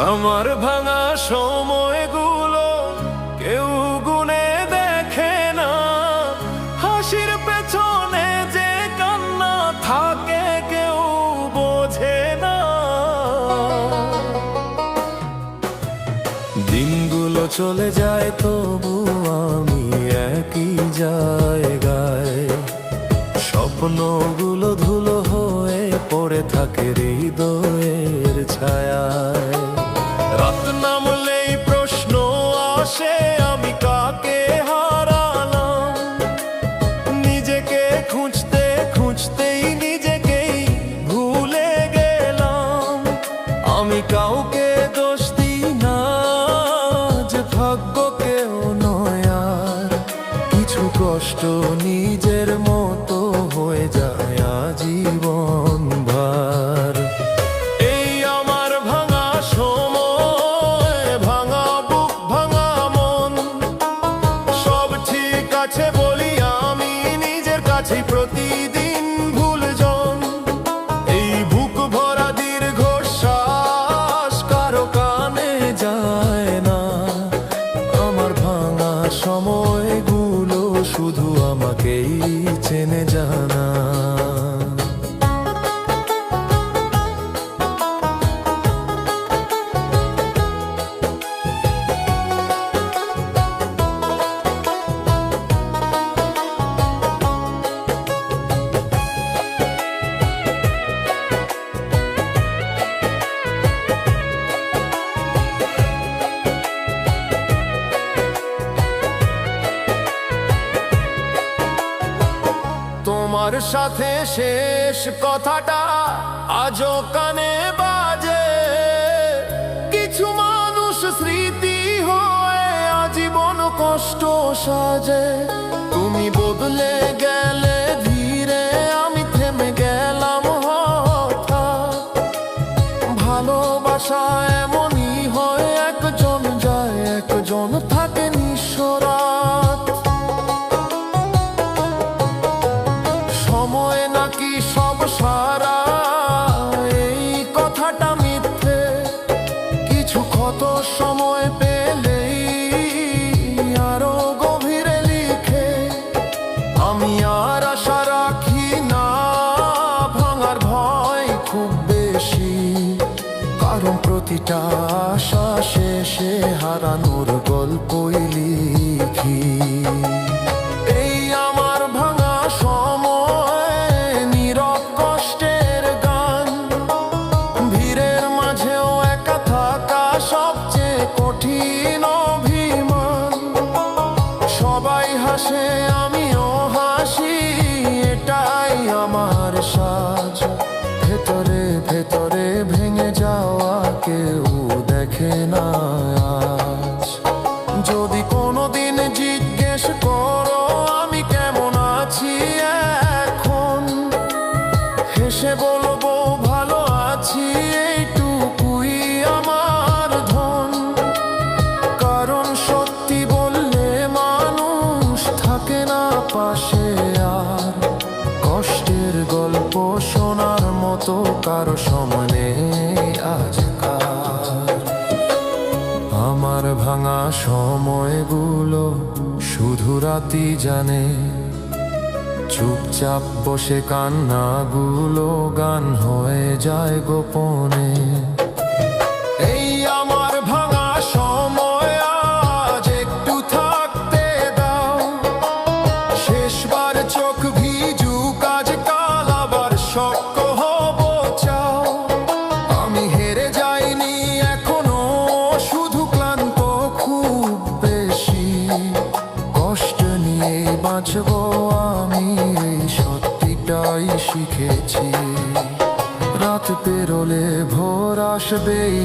আমার ভাঙা সময়গুলো কেউ গুনে দেখে না, হাসির পেছনে যে কান্না থাকে কেউ বোঝে না। দিনগুলো চলে যায় তবু আমি একই জায়গায়, স্বপ্নগুলো ধুলো হয়ে পড়ে থাকে হৃদয়ের ছায়ায়। রাত নামলেই প্রশ্ন আসে আমি কাকে হারালাম, নিজেকে খুঁজতে খুঁজতেই নিজেকেই ভুলে গেলাম। আমি কাউকে দোষ দিই না, যে ভাগ্য কেউ নয় আর কিছু কষ্ট নিজের মতো হয়ে যায় আজীবন ভার। প্রতিদিন ভুলজন এই বুক ভরা দীর্ঘশ্বাস কারো কানে যায় না। আমার ভাঙা সময়গুলো শুধু আমাকেই চেনে জানা। তোমার সাথে শেষ কথাটা আজও কানে বাজে, কিছু মানুষ স্মৃতি হয়ে আজীবন কষ্ট সাজে। তুমি বদলে গেলে ধীরে, আমি থেমে গেলাম হঠাৎ। ভালোবাসা এমনই হয়, একজন যায় একজন থাকে নিঃস্বরাত। সময় নাকি সব সারা, এই কথাটা মিথ্যে। কিছু ক্ষত সময় পেলেই আরো গভীরে লিখে। আমি আর আশা রাখি না, ভাঙার ভয় খুব বেশি, কারণ প্রতিটা আশা শেষে হারানোর গল্পই লিখি। কঠিন অভিমান, সবাই হাসে আমিও হাসি, এটাই আমার সাজ। ভেতরে ভেতরে ভেঙে যাওয়া কেউ দেখে না আজ। যদি কোনোদিন জিজ্ঞেস করো আমি কেমন আছি এখন, হেসে বলবো ভালো আছি, এইটুকুই আমার ধন। সত্যি বললে মানুষ থাকে না পাশে আর, কষ্টের গল্প শোনার মতো কারো সময় নেই আজকাল। আমার ভাঙা সময়গুলো শুধু রাতই জানে, চুপচাপ বসে কান্নাগুলো গান হয়ে যায় গোপনে। আমি হেরে যাইনি এখনো, শুধু ক্লান্ত খুব বেশি। কষ্ট নিয়ে বাঁচবো আমি, এই সত্যিটাই শিখেছি। রাত পেরোলে ভোর আসবেই,